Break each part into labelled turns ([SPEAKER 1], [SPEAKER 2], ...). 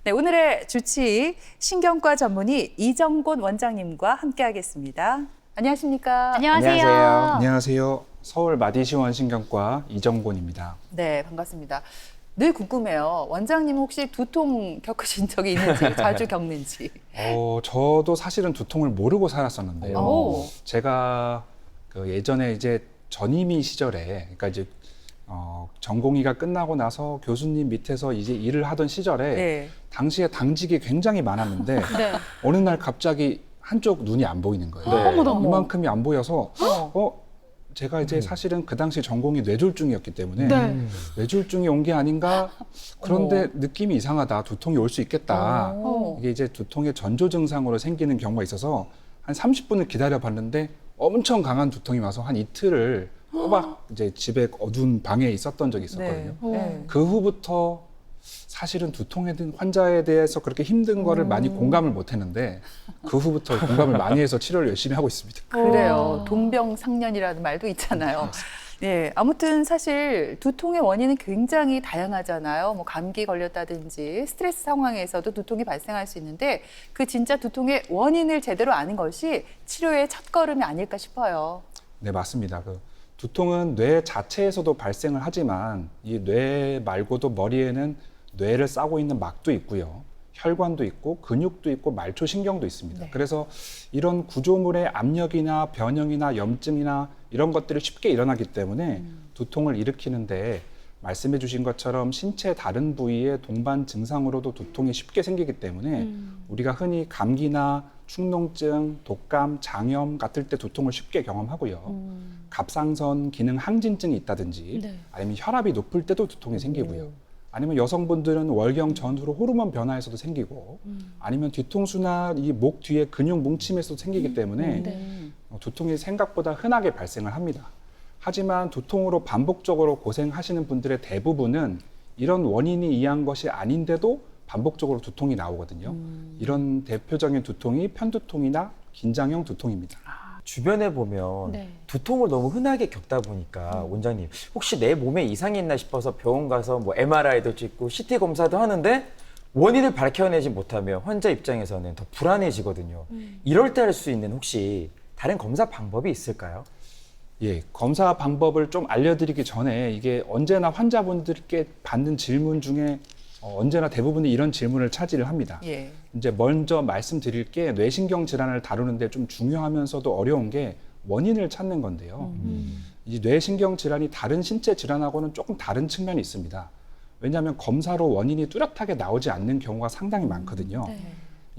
[SPEAKER 1] 네, 오늘의 주치 신경과 전문의 이정곤 원장님과 함께하겠습니다. 안녕하십니까?
[SPEAKER 2] 안녕하세요.
[SPEAKER 3] 안녕하세요. 서울 마디시원 신경과 이정곤입니다.
[SPEAKER 1] 네, 반갑습니다. 늘 궁금해요. 원장님은 혹시 두통 겪으신 적이 있는지, 자주 겪는지.
[SPEAKER 3] 저도 사실은 두통을 모르고 살았었는데요.
[SPEAKER 1] 오.
[SPEAKER 3] 제가 그 예전에 이제 전임의 시절에, 그러니까 이제 전공의가 끝나고 나서 교수님 밑에서 이제 일을 하던 시절에
[SPEAKER 1] 네.
[SPEAKER 3] 당시에 당직이 굉장히 많았는데
[SPEAKER 2] 네.
[SPEAKER 3] 어느 날 갑자기 한쪽 눈이 안 보이는 거예요.
[SPEAKER 2] 네. 어머나.
[SPEAKER 3] 이만큼이 안 보여서 제가 이제 사실은 그 당시 전공이 뇌졸중이었기 때문에
[SPEAKER 2] 네.
[SPEAKER 3] 뇌졸중이 온 게 아닌가. 그런데 느낌이 이상하다. 두통이 올 수 있겠다. 이게 이제 두통의 전조 증상으로 생기는 경우가 있어서 한 30분을 기다려 봤는데 엄청 강한 두통이 와서 한 이틀을 꼬박 이제 집에 어두운 방에 있었던 적이 있었거든요.
[SPEAKER 1] 네.
[SPEAKER 3] 그 후부터 사실은 두통에 든 환자에 대해서 그렇게 힘든 거를 많이 공감을 못 했는데 그 후부터 공감을 많이 해서 치료를 열심히 하고 있습니다.
[SPEAKER 1] 그래요. 동병상련이라는 말도 있잖아요. 네, 아무튼 사실 두통의 원인은 굉장히 다양하잖아요. 뭐 감기 걸렸다든지 스트레스 상황에서도 두통이 발생할 수 있는데 그 진짜 두통의 원인을 제대로 아는 것이 치료의 첫걸음이 아닐까 싶어요.
[SPEAKER 3] 네, 맞습니다. 그 두통은 뇌 자체에서도 발생을 하지만 이 뇌 말고도 머리에는 뇌를 싸고 있는 막도 있고요. 혈관도 있고 근육도 있고 말초신경도 있습니다.
[SPEAKER 1] 네.
[SPEAKER 3] 그래서 이런 구조물의 압력이나 변형이나 염증이나 이런 것들이 쉽게 일어나기 때문에 두통을 일으키는데 말씀해 주신 것처럼 신체 다른 부위의 동반 증상으로도 두통이 쉽게 생기기 때문에 우리가 흔히 감기나 축농증, 독감, 장염 같을 때 두통을 쉽게 경험하고요. 갑상선 기능 항진증이 있다든지
[SPEAKER 2] 네.
[SPEAKER 3] 아니면 혈압이 높을 때도 두통이 생기고요. 아니면 여성분들은 월경 전후로 호르몬 변화에서도 생기고 아니면 뒤통수나 이 목 뒤에 근육 뭉침에서도 생기기 때문에 두통이 생각보다 흔하게 발생을 합니다. 하지만 두통으로 반복적으로 고생하시는 분들의 대부분은 이런 원인이 이해한 것이 아닌데도 반복적으로 두통이 나오거든요. 이런 대표적인 두통이 편두통이나 긴장형 두통입니다.
[SPEAKER 4] 주변에 보면
[SPEAKER 2] 네.
[SPEAKER 4] 두통을 너무 흔하게 겪다 보니까 원장님 혹시 내 몸에 이상이 있나 싶어서 병원 가서 뭐 MRI도 찍고 CT 검사도 하는데 원인을 밝혀내지 못하면 환자 입장에서는 더 불안해지거든요. 이럴 때 할 수 있는 혹시 다른 검사 방법이 있을까요?
[SPEAKER 3] 예, 검사 방법을 좀 알려드리기 전에 이게 언제나 환자분들께 받는 질문 중에 언제나 대부분이 이런 질문을 차지를 합니다.
[SPEAKER 1] 예.
[SPEAKER 3] 이제 먼저 말씀드릴 게 뇌신경 질환을 다루는데 좀 중요하면서도 어려운 게 원인을 찾는 건데요. 이 뇌신경 질환이 다른 신체 질환하고는 조금 다른 측면이 있습니다. 왜냐하면 검사로 원인이 뚜렷하게 나오지 않는 경우가 상당히 많거든요.
[SPEAKER 2] 네.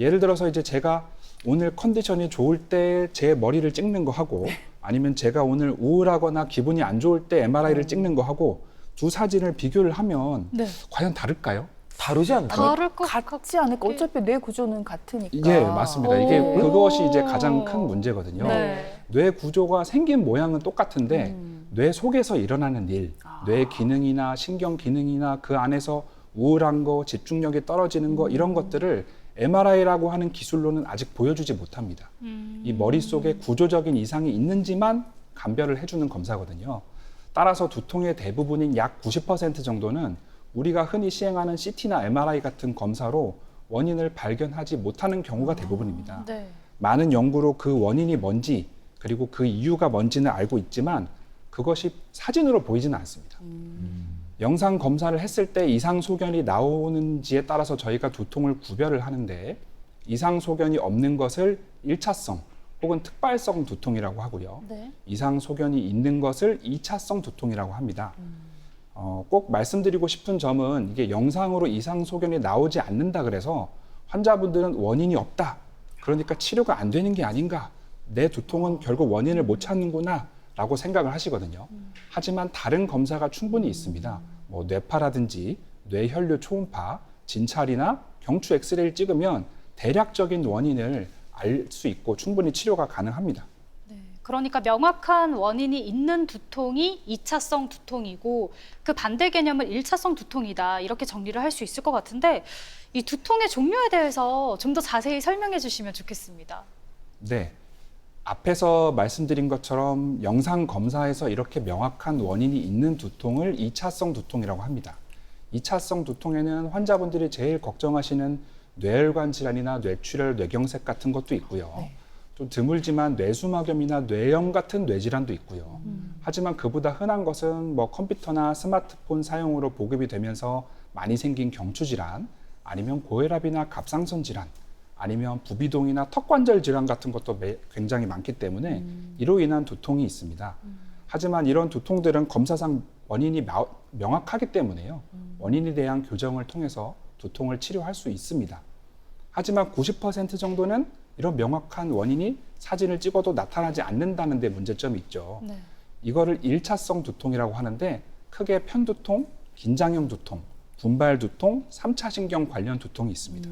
[SPEAKER 3] 예를 들어서 이제 제가 오늘 컨디션이 좋을 때 제 머리를 찍는 거 하고 아니면 제가 오늘 우울하거나 기분이 안 좋을 때 MRI를 찍는 거 하고 두 사진을 비교를 하면
[SPEAKER 2] 네.
[SPEAKER 3] 과연 다를까요?
[SPEAKER 4] 다르지 않나요?
[SPEAKER 2] 다를 것
[SPEAKER 1] 같지 않을까? 어차피 뇌 구조는 같으니까.
[SPEAKER 3] 예, 맞습니다. 이게
[SPEAKER 2] 오.
[SPEAKER 3] 그것이 이제 가장 큰 문제거든요.
[SPEAKER 2] 네.
[SPEAKER 3] 뇌 구조가 생긴 모양은 똑같은데 뇌 속에서 일어나는 일, 뇌 기능이나 신경 기능이나 그 안에서 우울한 거, 집중력이 떨어지는 거 이런 것들을 MRI라고 하는 기술로는 아직 보여주지 못합니다. 이 머릿속에 구조적인 이상이 있는지만 감별을 해주는 검사거든요. 따라서 두통의 대부분인 약 90% 정도는 우리가 흔히 시행하는 CT나 MRI 같은 검사로 원인을 발견하지 못하는 경우가 대부분입니다.
[SPEAKER 2] 네.
[SPEAKER 3] 많은 연구로 그 원인이 뭔지 그리고 그 이유가 뭔지는 알고 있지만 그것이 사진으로 보이지는 않습니다. 영상 검사를 했을 때 이상 소견이 나오는지에 따라서 저희가 두통을 구별을 하는데 이상 소견이 없는 것을 1차성 혹은 특발성 두통이라고 하고요.
[SPEAKER 2] 네.
[SPEAKER 3] 이상 소견이 있는 것을 2차성 두통이라고 합니다. 꼭 말씀드리고 싶은 점은 이게 영상으로 이상 소견이 나오지 않는다 그래서 환자분들은 원인이 없다. 그러니까 치료가 안 되는 게 아닌가. 내 두통은 결국 원인을 못 찾는구나 라고 생각을 하시거든요. 하지만 다른 검사가 충분히 있습니다. 뭐 뇌파라든지 뇌혈류 초음파, 진찰이나 경추 엑스레이를 찍으면 대략적인 원인을 알 수 있고 충분히 치료가 가능합니다.
[SPEAKER 2] 네. 그러니까 명확한 원인이 있는 두통이 2차성 두통이고 그 반대 개념은 1차성 두통이다. 이렇게 정리를 할 수 있을 것 같은데 이 두통의 종류에 대해서 좀 더 자세히 설명해 주시면 좋겠습니다.
[SPEAKER 3] 네. 앞에서 말씀드린 것처럼 영상 검사에서 이렇게 명확한 원인이 있는 두통을 2차성 두통이라고 합니다. 2차성 두통에는 환자분들이 제일 걱정하시는 뇌혈관 질환이나 뇌출혈, 뇌경색 같은 것도 있고요.
[SPEAKER 1] 네.
[SPEAKER 3] 좀 드물지만 뇌수막염이나 뇌염 같은 뇌질환도 있고요. 하지만 그보다 흔한 것은 뭐 컴퓨터나 스마트폰 사용으로 보급이 되면서 많이 생긴 경추질환, 아니면 고혈압이나 갑상선 질환, 아니면 부비동이나 턱관절 질환 같은 것도 굉장히 많기 때문에 이로 인한 두통이 있습니다. 하지만 이런 두통들은 검사상 원인이 명확하기 때문에요. 원인에 대한 교정을 통해서 두통을 치료할 수 있습니다. 하지만 90% 정도는 이런 명확한 원인이 사진을 찍어도 나타나지 않는다는 데 문제점이 있죠.
[SPEAKER 2] 네.
[SPEAKER 3] 이거를 1차성 두통이라고 하는데 크게 편두통, 긴장형 두통, 분발 두통, 3차 신경 관련 두통이 있습니다.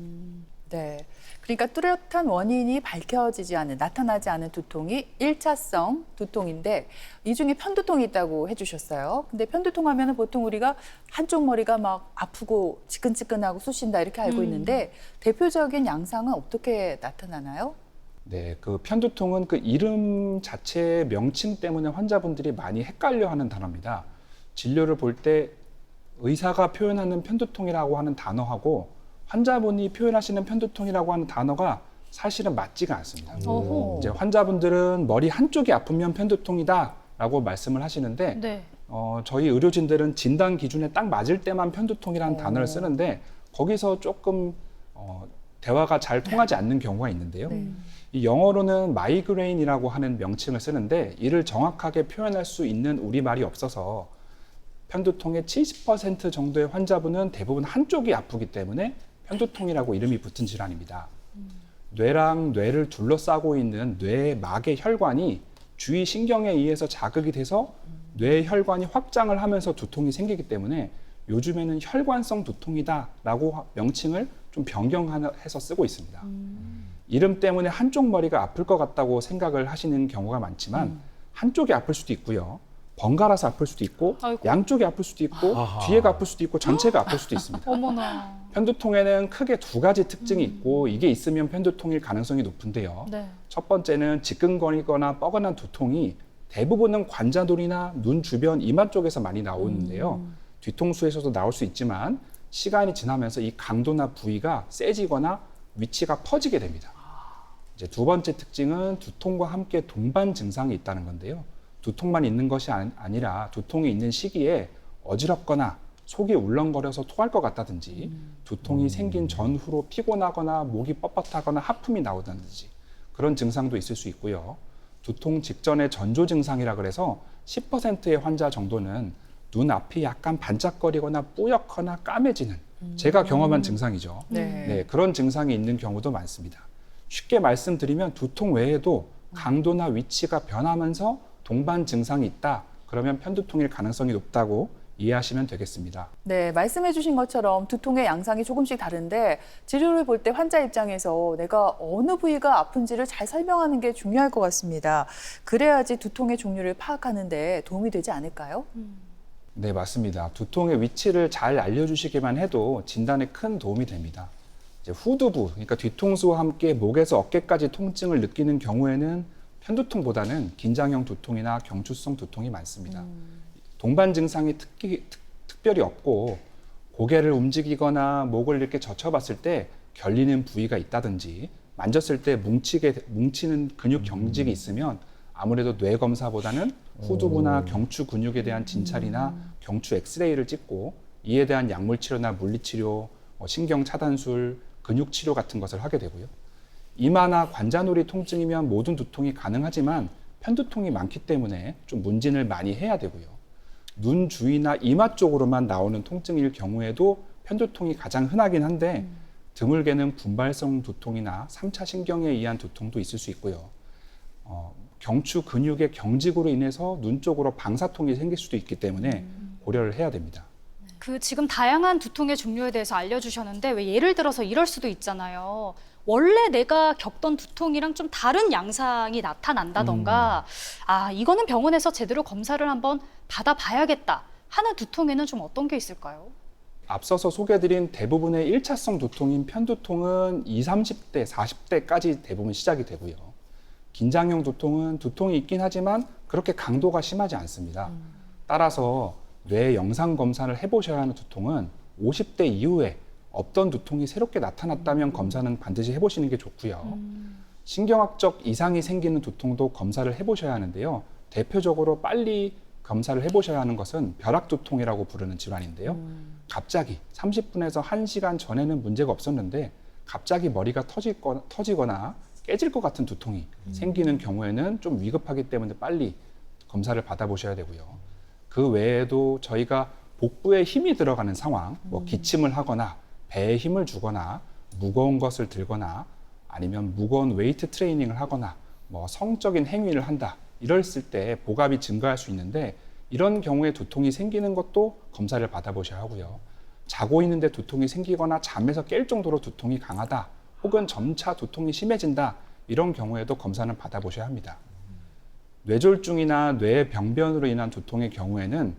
[SPEAKER 1] 네. 그러니까 뚜렷한 원인이 밝혀지지 않은, 나타나지 않은 두통이 1차성 두통인데 이 중에 편두통이 있다고 해주셨어요. 근데 편두통 하면 보통 우리가 한쪽 머리가 막 아프고 지끈지끈하고 쑤신다 이렇게 알고 있는데 대표적인 양상은 어떻게 나타나나요?
[SPEAKER 3] 네, 그 편두통은 그 이름 자체의 명칭 때문에 환자분들이 많이 헷갈려하는 단어입니다. 진료를 볼 때 의사가 표현하는 편두통이라고 하는 단어하고 환자분이 표현하시는 편두통이라고 하는 단어가 사실은 맞지가 않습니다.
[SPEAKER 2] 어허.
[SPEAKER 3] 이제 환자분들은 머리 한쪽이 아프면 편두통이다라고 말씀을 하시는데
[SPEAKER 2] 네.
[SPEAKER 3] 저희 의료진들은 진단 기준에 딱 맞을 때만 편두통이라는 단어를 쓰는데 거기서 조금 대화가 잘 통하지 않는 경우가 있는데요. 이 영어로는 마이그레인이라고 하는 명칭을 쓰는데 이를 정확하게 표현할 수 있는 우리말이 없어서 편두통의 70% 정도의 환자분은 대부분 한쪽이 아프기 때문에 편두통이라고 이름이 붙은 질환입니다. 뇌랑 뇌를 둘러싸고 있는 뇌막의 혈관이 주위 신경에 의해서 자극이 돼서 뇌 혈관이 확장을 하면서 두통이 생기기 때문에 요즘에는 혈관성 두통이다라고 명칭을 좀 변경해서 쓰고 있습니다. 이름 때문에 한쪽 머리가 아플 것 같다고 생각을 하시는 경우가 많지만 한쪽이 아플 수도 있고요. 번갈아서 아플 수도 있고
[SPEAKER 2] 아이고.
[SPEAKER 3] 양쪽이 아플 수도 있고
[SPEAKER 4] 아하.
[SPEAKER 3] 뒤에가 아플 수도 있고 전체가 아플 수도 있습니다.
[SPEAKER 2] 어머나.
[SPEAKER 3] 편두통에는 크게 두 가지 특징이 있고 이게 있으면 편두통일 가능성이 높은데요.
[SPEAKER 2] 네.
[SPEAKER 3] 첫 번째는 지끈거리거나 뻐근한 두통이 대부분은 관자놀이나 눈 주변 이마 쪽에서 많이 나오는데요. 뒤통수에서도 나올 수 있지만 시간이 지나면서 이 강도나 부위가 세지거나 위치가 퍼지게 됩니다. 이제 두 번째 특징은 두통과 함께 동반 증상이 있다는 건데요. 두통만 있는 것이 아니라 두통이 있는 시기에 어지럽거나 속이 울렁거려서 토할 것 같다든지 두통이 생긴 전후로 피곤하거나 목이 뻣뻣하거나 하품이 나오다든지 그런 증상도 있을 수 있고요. 두통 직전의 전조 증상이라 그래서 10%의 환자 정도는 눈앞이 약간 반짝거리거나 뿌옇거나 까매지는 제가 경험한 증상이죠. 네, 그런 증상이 있는 경우도 많습니다. 쉽게 말씀드리면 두통 외에도 강도나 위치가 변하면서 동반 증상이 있다. 그러면 편두통일 가능성이 높다고 이해하시면 되겠습니다.
[SPEAKER 1] 네, 말씀해 주신 것처럼 두통의 양상이 조금씩 다른데 치료를 볼 때 환자 입장에서 내가 어느 부위가 아픈지를 잘 설명하는 게 중요할 것 같습니다. 그래야지 두통의 종류를 파악하는 데 도움이 되지 않을까요?
[SPEAKER 3] 네, 맞습니다. 두통의 위치를 잘 알려주시기만 해도 진단에 큰 도움이 됩니다. 이제 후두부, 그러니까 뒤통수와 함께 목에서 어깨까지 통증을 느끼는 경우에는 편두통보다는 긴장형 두통이나 경추성 두통이 많습니다. 동반 증상이 특별히 없고 고개를 움직이거나 목을 이렇게 젖혀봤을 때 결리는 부위가 있다든지 만졌을 때 뭉치는 근육 경직이 있으면 아무래도 뇌 검사보다는 후두부나 경추 근육에 대한 진찰이나 경추 엑스레이를 찍고 이에 대한 약물 치료나 물리 치료, 신경 차단술, 근육 치료 같은 것을 하게 되고요. 이마나 관자놀이 통증이면 모든 두통이 가능하지만 편두통이 많기 때문에 좀 문진을 많이 해야 되고요. 눈 주위나 이마 쪽으로만 나오는 통증일 경우에도 편두통이 가장 흔하긴 한데 드물게는 분발성 두통이나 3차 신경에 의한 두통도 있을 수 있고요. 경추 근육의 경직으로 인해서 눈 쪽으로 방사통이 생길 수도 있기 때문에 고려를 해야 됩니다.
[SPEAKER 2] 그 지금 다양한 두통의 종류에 대해서 알려주셨는데 왜 예를 들어서 이럴 수도 있잖아요. 원래 내가 겪던 두통이랑 좀 다른 양상이 나타난다던가 이거는 병원에서 제대로 검사를 한번 받아봐야겠다 하는 두통에는 좀 어떤 게 있을까요?
[SPEAKER 3] 앞서서 소개해드린 대부분의 1차성 두통인 편두통은 20, 30대, 40대까지 대부분 시작이 되고요. 긴장형 두통은 두통이 있긴 하지만 그렇게 강도가 심하지 않습니다. 따라서 뇌 영상 검사를 해보셔야 하는 두통은 50대 이후에 없던 두통이 새롭게 나타났다면 검사는 반드시 해보시는 게 좋고요. 신경학적 이상이 생기는 두통도 검사를 해보셔야 하는데요. 대표적으로 빨리 검사를 해보셔야 하는 것은 벼락두통이라고 부르는 질환인데요. 갑자기 30분에서 1시간 전에는 문제가 없었는데 갑자기 머리가 터지거나 깨질 것 같은 두통이 생기는 경우에는 좀 위급하기 때문에 빨리 검사를 받아보셔야 되고요. 그 외에도 저희가 복부에 힘이 들어가는 상황, 뭐 기침을 하거나 배에 힘을 주거나 무거운 것을 들거나 아니면 무거운 웨이트 트레이닝을 하거나 뭐 성적인 행위를 한다. 이랬을 때 복압이 증가할 수 있는데 이런 경우에 두통이 생기는 것도 검사를 받아보셔야 하고요. 자고 있는데 두통이 생기거나 잠에서 깰 정도로 두통이 강하다. 혹은 점차 두통이 심해진다. 이런 경우에도 검사는 받아보셔야 합니다. 뇌졸중이나 뇌 병변으로 인한 두통의 경우에는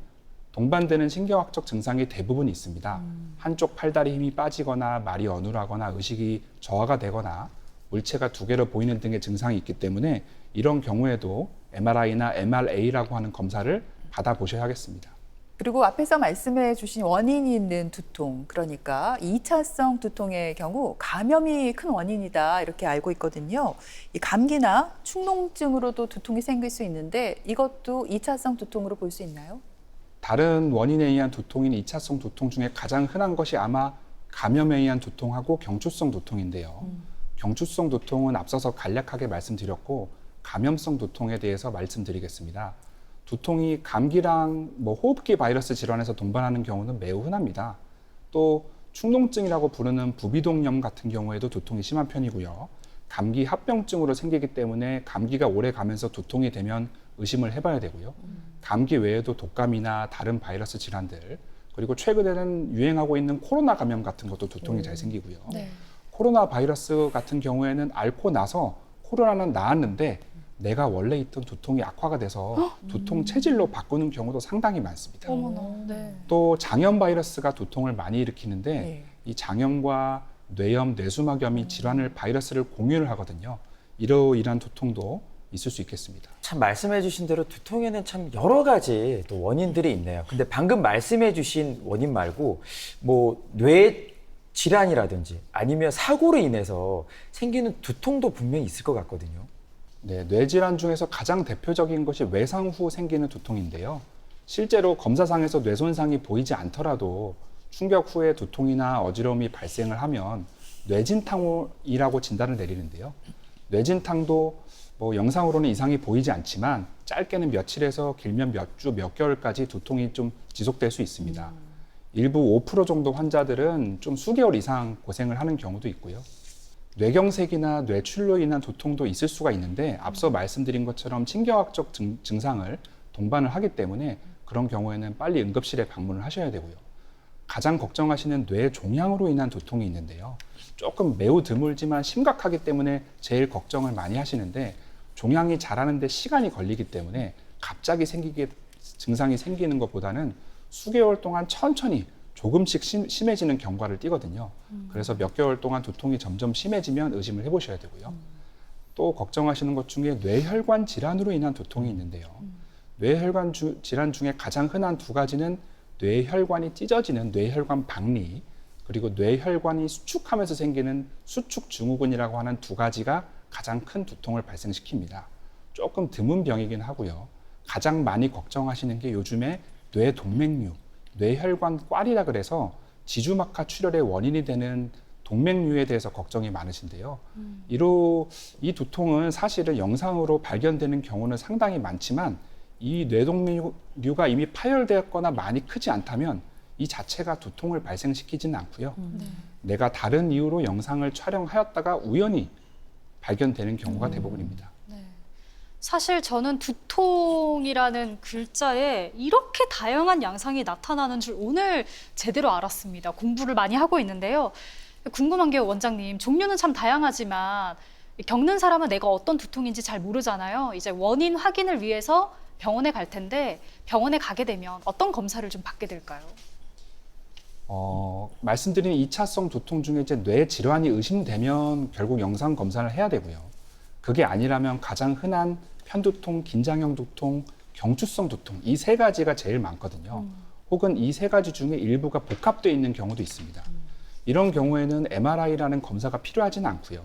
[SPEAKER 3] 동반되는 신경학적 증상이 대부분 있습니다. 한쪽 팔다리 힘이 빠지거나 말이 어눌하거나 의식이 저하가 되거나 물체가 두 개로 보이는 등의 증상이 있기 때문에 이런 경우에도 MRI나 MRA라고 하는 검사를 받아보셔야 하겠습니다.
[SPEAKER 1] 그리고 앞에서 말씀해 주신 원인이 있는 두통, 그러니까 2차성 두통의 경우 감염이 큰 원인이다 이렇게 알고 있거든요. 이 감기나 축농증으로도 두통이 생길 수 있는데 이것도 2차성 두통으로 볼 수 있나요?
[SPEAKER 3] 다른 원인에 의한 두통인 2차성 두통 중에 가장 흔한 것이 아마 감염에 의한 두통하고 경추성 두통인데요. 경추성 두통은 앞서서 간략하게 말씀드렸고 감염성 두통에 대해서 말씀드리겠습니다. 두통이 감기랑 호흡기 바이러스 질환에서 동반하는 경우는 매우 흔합니다. 또 축농증이라고 부르는 부비동염 같은 경우에도 두통이 심한 편이고요. 감기 합병증으로 생기기 때문에 감기가 오래 가면서 두통이 되면 의심을 해봐야 되고요. 감기 외에도 독감이나 다른 바이러스 질환들, 그리고 최근에는 유행하고 있는 코로나 감염 같은 것도 두통이 잘 생기고요.
[SPEAKER 2] 네.
[SPEAKER 3] 코로나 바이러스 같은 경우에는 앓고 나서 코로나는 나았는데 내가 원래 있던 두통이 악화가 돼서 두통 체질로 바꾸는 경우도 상당히 많습니다.
[SPEAKER 2] 어머나. 네.
[SPEAKER 3] 또 장염 바이러스가 두통을 많이 일으키는데
[SPEAKER 1] 네.
[SPEAKER 3] 이 장염과 뇌염, 뇌수막염이 질환을 바이러스를 공유를 하거든요. 이러이러한 두통도 있을 수 있겠습니다.
[SPEAKER 4] 참 말씀해 주신 대로 두통에는 참 여러 가지 또 원인들이 있네요. 근데 방금 말씀해 주신 원인 말고 뭐 뇌 질환이라든지 아니면 사고로 인해서 생기는 두통도 분명히 있을 것 같거든요.
[SPEAKER 3] 네, 뇌질환 중에서 가장 대표적인 것이 외상 후 생기는 두통인데요. 실제로 검사상에서 뇌 손상이 보이지 않더라도 충격 후에 두통이나 어지러움이 발생을 하면 뇌진탕이라고 진단을 내리는데요. 뇌진탕도 영상으로는 이상이 보이지 않지만 짧게는 며칠에서 길면 몇 주, 몇 개월까지 두통이 좀 지속될 수 있습니다. 일부 5% 정도 환자들은 좀 수개월 이상 고생을 하는 경우도 있고요. 뇌경색이나 뇌출로 인한 두통도 있을 수가 있는데 앞서 말씀드린 것처럼 신경학적 증상을 동반을 하기 때문에 그런 경우에는 빨리 응급실에 방문을 하셔야 되고요. 가장 걱정하시는 뇌 종양으로 인한 두통이 있는데요. 조금 매우 드물지만 심각하기 때문에 제일 걱정을 많이 하시는데 종양이 자라는데 시간이 걸리기 때문에 갑자기 증상이 생기는 것보다는 수개월 동안 천천히 조금씩 심해지는 경과를 띠거든요. 그래서 몇 개월 동안 두통이 점점 심해지면 의심을 해보셔야 되고요. 또 걱정하시는 것 중에 뇌혈관 질환으로 인한 두통이 있는데요. 뇌혈관 질환 중에 가장 흔한 두 가지는 뇌혈관이 찢어지는 뇌혈관 박리, 그리고 뇌혈관이 수축하면서 생기는 수축증후군이라고 하는 두 가지가 가장 큰 두통을 발생시킵니다. 조금 드문 병이긴 하고요. 가장 많이 걱정하시는 게 요즘에 뇌동맥류, 뇌혈관 꽈리라 그래서 지주막하 출혈의 원인이 되는 동맥류에 대해서 걱정이 많으신데요. 이 두통은 사실은 영상으로 발견되는 경우는 상당히 많지만 이 뇌동맥류가 이미 파열되었거나 많이 크지 않다면 이 자체가 두통을 발생시키지는 않고요. 내가 다른 이유로 영상을 촬영하였다가 우연히 발견되는 경우가 대부분입니다.
[SPEAKER 2] 사실 저는 두통이라는 글자에 이렇게 다양한 양상이 나타나는 줄 오늘 제대로 알았습니다. 공부를 많이 하고 있는데요. 궁금한 게 원장님, 종류는 참 다양하지만 겪는 사람은 내가 어떤 두통인지 잘 모르잖아요. 이제 원인 확인을 위해서 병원에 갈 텐데 병원에 가게 되면 어떤 검사를 좀 받게 될까요?
[SPEAKER 3] 말씀드린 2차성 두통 중에 이제 뇌 질환이 의심되면 결국 영상 검사를 해야 되고요. 그게 아니라면 가장 흔한 편두통, 긴장형 두통, 경추성 두통 이 세 가지가 제일 많거든요. 혹은 이 세 가지 중에 일부가 복합되어 있는 경우도 있습니다. 이런 경우에는 MRI라는 검사가 필요하지는 않고요.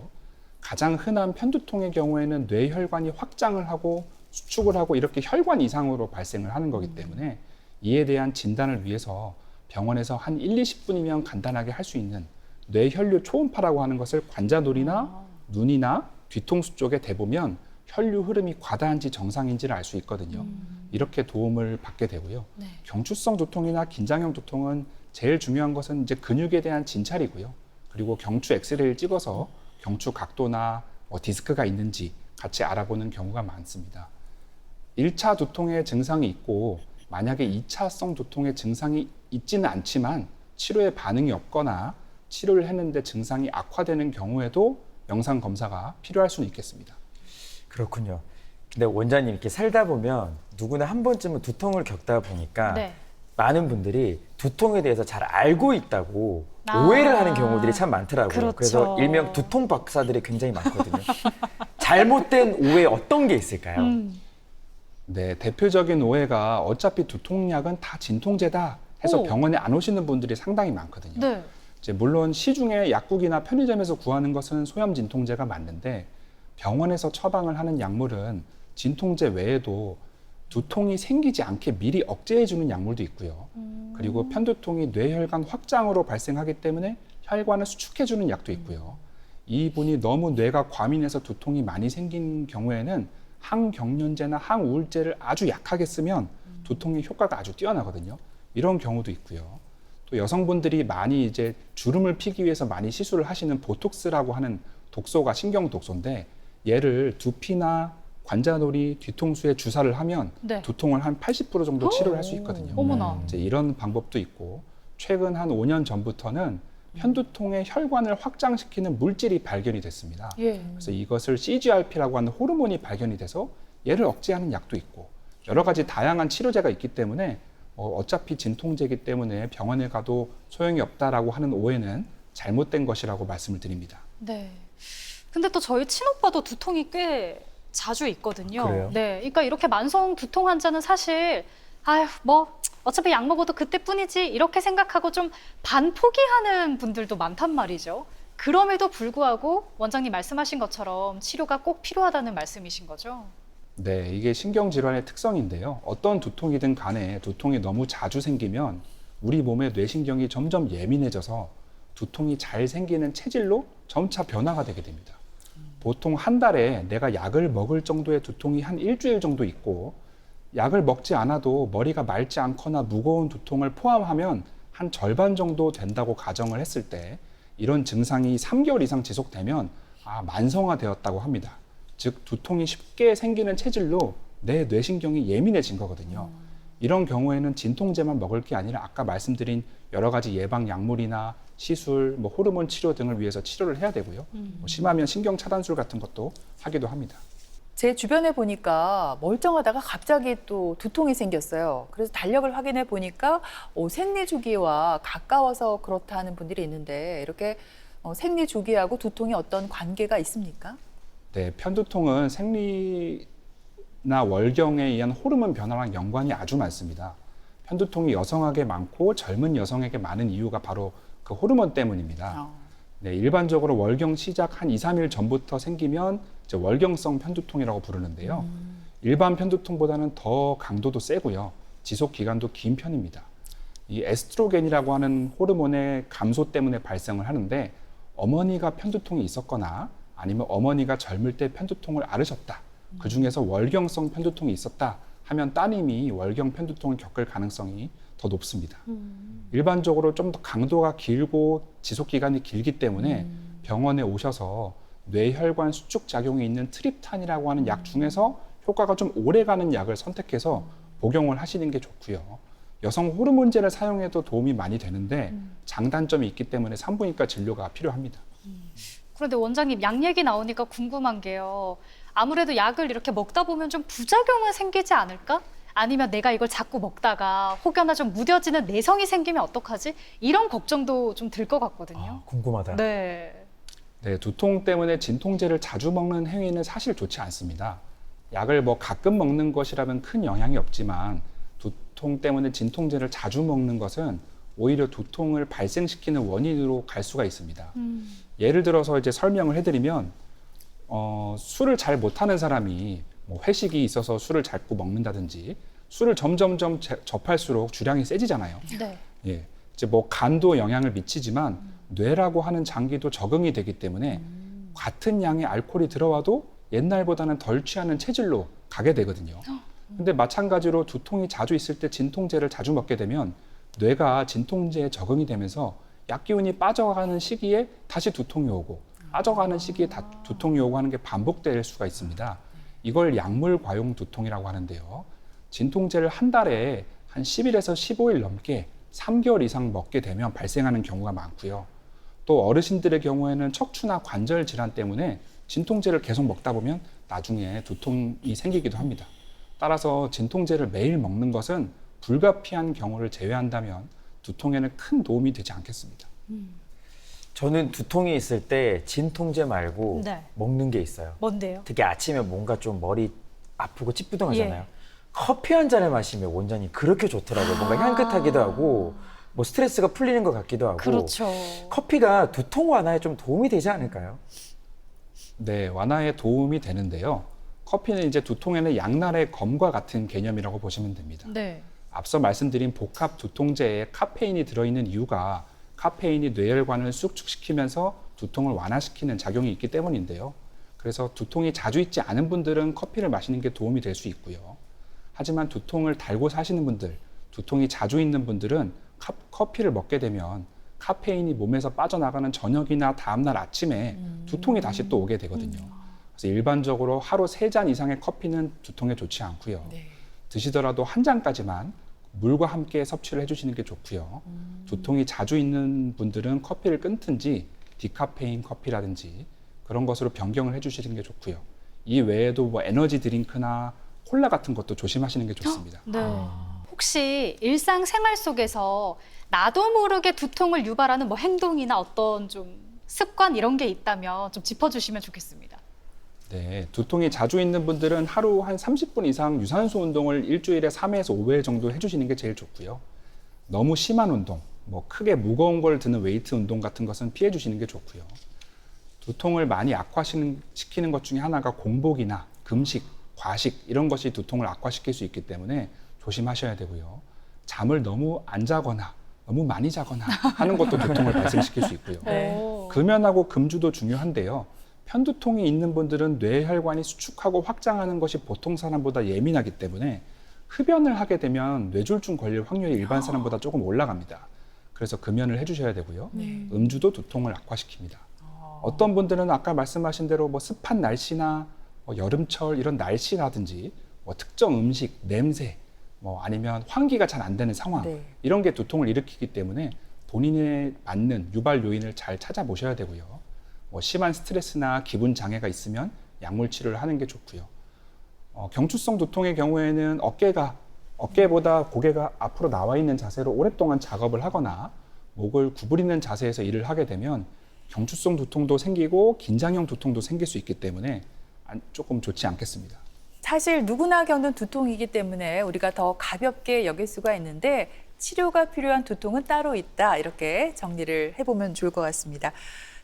[SPEAKER 3] 가장 흔한 편두통의 경우에는 뇌혈관이 확장을 하고 수축을 하고 이렇게 혈관 이상으로 발생을 하는 거기 때문에 이에 대한 진단을 위해서 병원에서 한 1, 20분이면 간단하게 할 수 있는 뇌혈류 초음파라고 하는 것을 관자놀이나 눈이나 뒤통수 쪽에 대보면 혈류 흐름이 과다한지 정상인지를 알 수 있거든요. 이렇게 도움을 받게 되고요.
[SPEAKER 2] 네.
[SPEAKER 3] 경추성 두통이나 긴장형 두통은 제일 중요한 것은 이제 근육에 대한 진찰이고요. 그리고 경추 엑스레이를 찍어서 경추 각도나 디스크가 있는지 같이 알아보는 경우가 많습니다. 1차 두통의 증상이 있고 만약에 2차성 두통의 증상이 있지는 않지만 치료에 반응이 없거나 치료를 했는데 증상이 악화되는 경우에도 영상 검사가 필요할 수는 있겠습니다.
[SPEAKER 4] 그렇군요. 근데 원장님 이렇게 살다 보면 누구나 한 번쯤은 두통을 겪다 보니까
[SPEAKER 2] 네.
[SPEAKER 4] 많은 분들이 두통에 대해서 잘 알고 있다고
[SPEAKER 2] 아.
[SPEAKER 4] 오해를 하는 경우들이 참 많더라고요.
[SPEAKER 2] 그렇죠.
[SPEAKER 4] 그래서 일명 두통 박사들이 굉장히 많거든요. 잘못된 오해 어떤 게 있을까요?
[SPEAKER 3] 네, 대표적인 오해가 어차피 두통약은 다 진통제다 해서
[SPEAKER 2] 오.
[SPEAKER 3] 병원에 안 오시는 분들이 상당히 많거든요.
[SPEAKER 2] 네.
[SPEAKER 3] 이제 물론 시중에 약국이나 편의점에서 구하는 것은 소염 진통제가 맞는데 병원에서 처방을 하는 약물은 진통제 외에도 두통이 생기지 않게 미리 억제해주는 약물도 있고요. 그리고 편두통이 뇌혈관 확장으로 발생하기 때문에 혈관을 수축해주는 약도 있고요. 이분이 너무 뇌가 과민해서 두통이 많이 생긴 경우에는 항경련제나 항우울제를 아주 약하게 쓰면 두통의 효과가 아주 뛰어나거든요. 이런 경우도 있고요. 또 여성분들이 많이 이제 주름을 피기 위해서 많이 시술을 하시는 보톡스라고 하는 독소가 신경 독소인데 얘를 두피나 관자놀이, 뒤통수에 주사를 하면
[SPEAKER 2] 네.
[SPEAKER 3] 두통을 한 80% 정도 치료를 할 수 있거든요.
[SPEAKER 2] 어머나.
[SPEAKER 3] 이제 이런 방법도 있고 최근 한 5년 전부터는 편두통의 혈관을 확장시키는 물질이 발견이 됐습니다.
[SPEAKER 2] 예.
[SPEAKER 3] 그래서 이것을 CGRP라고 하는 호르몬이 발견이 돼서 얘를 억제하는 약도 있고 여러 가지 다양한 치료제가 있기 때문에 어차피 진통제이기 때문에 병원에 가도 소용이 없다라고 하는 오해는 잘못된 것이라고 말씀을 드립니다.
[SPEAKER 2] 네. 근데 또 저희 친오빠도 두통이 꽤 자주 있거든요.
[SPEAKER 4] 그래요?
[SPEAKER 2] 네. 그러니까 이렇게 만성 두통 환자는 사실 아휴 뭐 어차피 약 먹어도 그때뿐이지 이렇게 생각하고 좀 반포기하는 분들도 많단 말이죠. 그럼에도 불구하고 원장님 말씀하신 것처럼 치료가 꼭 필요하다는 말씀이신 거죠?
[SPEAKER 3] 네, 이게 신경질환의 특성인데요. 어떤 두통이든 간에 두통이 너무 자주 생기면 우리 몸의 뇌신경이 점점 예민해져서 두통이 잘 생기는 체질로 점차 변화가 되게 됩니다. 보통 한 달에 내가 약을 먹을 정도의 두통이 한 일주일 정도 있고 약을 먹지 않아도 머리가 맑지 않거나 무거운 두통을 포함하면 한 절반 정도 된다고 가정을 했을 때 이런 증상이 3개월 이상 지속되면 만성화되었다고 합니다. 즉 두통이 쉽게 생기는 체질로 내 뇌신경이 예민해진 거거든요. 이런 경우에는 진통제만 먹을 게 아니라 아까 말씀드린 여러 가지 예방 약물이나 시술, 호르몬 치료 등을 위해서 치료를 해야 되고요. 심하면 신경 차단술 같은 것도 하기도 합니다.
[SPEAKER 1] 제 주변에 보니까 멀쩡하다가 갑자기 또 두통이 생겼어요. 그래서 달력을 확인해 보니까 생리 주기와 가까워서 그렇다는 분들이 있는데 이렇게 생리 주기하고 두통이 어떤 관계가 있습니까?
[SPEAKER 3] 네, 편두통은 생리나 월경에 의한 호르몬 변화랑 연관이 아주 많습니다. 편두통이 여성에게 많고 젊은 여성에게 많은 이유가 바로 그 호르몬 때문입니다. 네, 일반적으로 월경 시작 한 2, 3일 전부터 생기면 이제 월경성 편두통이라고 부르는데요. 일반 편두통보다는 더 강도도 세고요. 지속 기간도 긴 편입니다. 이 에스트로겐이라고 하는 호르몬의 감소 때문에 발생을 하는데 어머니가 편두통이 있었거나 아니면 어머니가 젊을 때 편두통을 앓으셨다. 그중에서 월경성 편두통이 있었다 하면 따님이 월경 편두통을 겪을 가능성이 더 높습니다. 일반적으로 좀 더 강도가 길고 지속 기간이 길기 때문에 병원에 오셔서 뇌혈관 수축 작용이 있는 트립탄이라고 하는 약 중에서 효과가 좀 오래가는 약을 선택해서 복용을 하시는 게 좋고요. 여성 호르몬제를 사용해도 도움이 많이 되는데 장단점이 있기 때문에 산부인과 진료가 필요합니다.
[SPEAKER 2] 그런데 원장님 약 얘기 나오니까 궁금한 게요. 아무래도 약을 이렇게 먹다 보면 좀 부작용은 생기지 않을까? 아니면 내가 이걸 자꾸 먹다가 혹여나 좀 무뎌지는 내성이 생기면 어떡하지? 이런 걱정도 좀 들 것 같거든요.
[SPEAKER 4] 궁금하다.
[SPEAKER 2] 네.
[SPEAKER 3] 네, 두통 때문에 진통제를 자주 먹는 행위는 사실 좋지 않습니다. 약을 가끔 먹는 것이라면 큰 영향이 없지만 두통 때문에 진통제를 자주 먹는 것은 오히려 두통을 발생시키는 원인으로 갈 수가 있습니다. 예를 들어서 이제 설명을 해드리면 술을 잘 못하는 사람이 뭐 회식이 있어서 술을 자꾸 먹는다든지 술을 점점점 접할수록 주량이 세지잖아요.
[SPEAKER 2] 네.
[SPEAKER 3] 예, 이제 뭐 간도 영향을 미치지만 뇌라고 하는 장기도 적응이 되기 때문에 같은 양의 알코올이 들어와도 옛날보다는 덜 취하는 체질로 가게 되거든요. 근데 마찬가지로 두통이 자주 있을 때 진통제를 자주 먹게 되면 뇌가 진통제에 적응이 되면서 약기운이 빠져가는 시기에 다시 두통이 오고 빠져가는 시기에 두통이 오고 하는 게 반복될 수가 있습니다. 이걸 약물 과용 두통이라고 하는데요. 진통제를 한 달에 한 10일에서 15일 넘게 3개월 이상 먹게 되면 발생하는 경우가 많고요. 또 어르신들의 경우에는 척추나 관절 질환 때문에 진통제를 계속 먹다 보면 나중에 두통이 생기기도 합니다. 따라서 진통제를 매일 먹는 것은 불가피한 경우를 제외한다면 두통에는 큰 도움이 되지 않겠습니다.
[SPEAKER 4] 저는 두통이 있을 때 진통제 말고
[SPEAKER 2] 네.
[SPEAKER 4] 먹는 게 있어요.
[SPEAKER 2] 뭔데요?
[SPEAKER 4] 특히 아침에 뭔가 좀 머리 아프고 찌뿌둥하잖아요.
[SPEAKER 2] 예.
[SPEAKER 4] 커피 한 잔을 마시면 원장님 그렇게 좋더라고요. 뭔가 향긋하기도 하고 뭐 스트레스가 풀리는 것 같기도 하고.
[SPEAKER 2] 그렇죠.
[SPEAKER 4] 커피가 두통 완화에 좀 도움이 되지 않을까요?
[SPEAKER 3] 네, 완화에 도움이 되는데요. 커피는 이제 두통에는 양날의 검과 같은 개념이라고 보시면 됩니다.
[SPEAKER 2] 네.
[SPEAKER 3] 앞서 말씀드린 복합 두통제에 카페인이 들어있는 이유가 카페인이 뇌혈관을 수축시키면서 두통을 완화시키는 작용이 있기 때문인데요. 그래서 두통이 자주 있지 않은 분들은 커피를 마시는 게 도움이 될 수 있고요. 하지만 두통을 달고 사시는 분들, 두통이 자주 있는 분들은 커피를 먹게 되면 카페인이 몸에서 빠져나가는 저녁이나 다음날 아침에 두통이 다시 또 오게 되거든요. 그래서 일반적으로 하루 3잔 이상의 커피는 두통에 좋지 않고요.
[SPEAKER 1] 네.
[SPEAKER 3] 드시더라도 한 잔까지만 물과 함께 섭취를 해주시는 게 좋고요. 두통이 자주 있는 분들은 커피를 끊든지 디카페인 커피라든지 그런 것으로 변경을 해주시는 게 좋고요. 이 외에도 뭐 에너지 드링크나 콜라 같은 것도 조심하시는 게 좋습니다.
[SPEAKER 2] 네. 혹시 일상생활 속에서 나도 모르게 두통을 유발하는 뭐 행동이나 어떤 좀 습관 이런 게 있다면 좀 짚어주시면 좋겠습니다.
[SPEAKER 3] 네, 두통이 자주 있는 분들은 하루 한 30분 이상 유산소 운동을 일주일에 3회에서 5회 정도 해주시는 게 제일 좋고요. 너무 심한 운동, 뭐 크게 무거운 걸 드는 웨이트 운동 같은 것은 피해 주시는 게 좋고요. 두통을 많이 악화시키는 것 중에 하나가 공복이나 금식, 과식 이런 것이 두통을 악화시킬 수 있기 때문에 조심하셔야 되고요. 잠을 너무 안 자거나 너무 많이 자거나 하는 것도 두통을 발생시킬 수 있고요.
[SPEAKER 2] 오.
[SPEAKER 3] 금연하고 금주도 중요한데요. 편두통이 있는 분들은 뇌혈관이 수축하고 확장하는 것이 보통 사람보다 예민하기 때문에 흡연을 하게 되면 뇌졸중 걸릴 확률이 일반 사람보다 조금 올라갑니다. 그래서 금연을 해주셔야 되고요. 음주도 두통을 악화시킵니다. 어떤 분들은 아까 말씀하신 대로 뭐 습한 날씨나 뭐 여름철 이런 날씨라든지 뭐 특정 음식, 냄새, 뭐 아니면 환기가 잘 안 되는 상황
[SPEAKER 1] 네.
[SPEAKER 3] 이런 게 두통을 일으키기 때문에 본인에 맞는 유발 요인을 잘 찾아보셔야 되고요. 뭐 심한 스트레스나 기분 장애가 있으면 약물 치료를 하는 게 좋고요. 경추성 두통의 경우에는 어깨보다 고개가 앞으로 나와 있는 자세로 오랫동안 작업을 하거나 목을 구부리는 자세에서 일을 하게 되면 경추성 두통도 생기고 긴장형 두통도 생길 수 있기 때문에 조금 좋지 않겠습니다.
[SPEAKER 1] 사실 누구나 겪는 두통이기 때문에 우리가 더 가볍게 여길 수가 있는데 치료가 필요한 두통은 따로 있다. 이렇게 정리를 해보면 좋을 것 같습니다.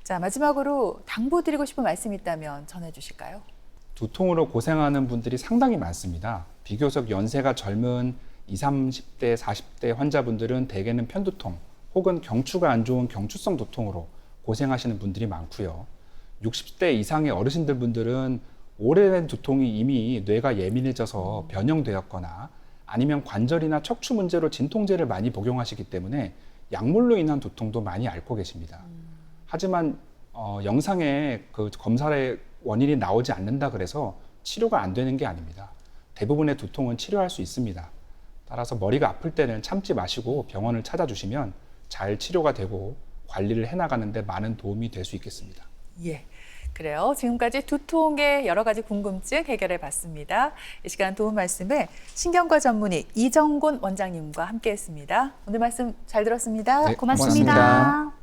[SPEAKER 1] 자, 마지막으로 당부드리고 싶은 말씀이 있다면 전해주실까요?
[SPEAKER 3] 두통으로 고생하는 분들이 상당히 많습니다. 비교적 연세가 젊은 20, 30대, 40대 환자분들은 대개는 편두통 혹은 경추가 안 좋은 경추성 두통으로 고생하시는 분들이 많고요. 60대 이상의 어르신들 분들은 오래된 두통이 이미 뇌가 예민해져서 변형되었거나 아니면 관절이나 척추 문제로 진통제를 많이 복용하시기 때문에 약물로 인한 두통도 많이 앓고 계십니다. 하지만 영상에 그 검사의 원인이 나오지 않는다 그래서 치료가 안 되는 게 아닙니다. 대부분의 두통은 치료할 수 있습니다. 따라서 머리가 아플 때는 참지 마시고 병원을 찾아주시면 잘 치료가 되고 관리를 해나가는 데 많은 도움이 될 수 있겠습니다.
[SPEAKER 1] 예. 그래요. 지금까지 두통의 여러 가지 궁금증 해결해 봤습니다. 이 시간 도움 말씀에 신경과 전문의 이정곤 원장님과 함께했습니다. 오늘 말씀 잘 들었습니다.
[SPEAKER 3] 네,
[SPEAKER 2] 고맙습니다.
[SPEAKER 3] 고맙습니다.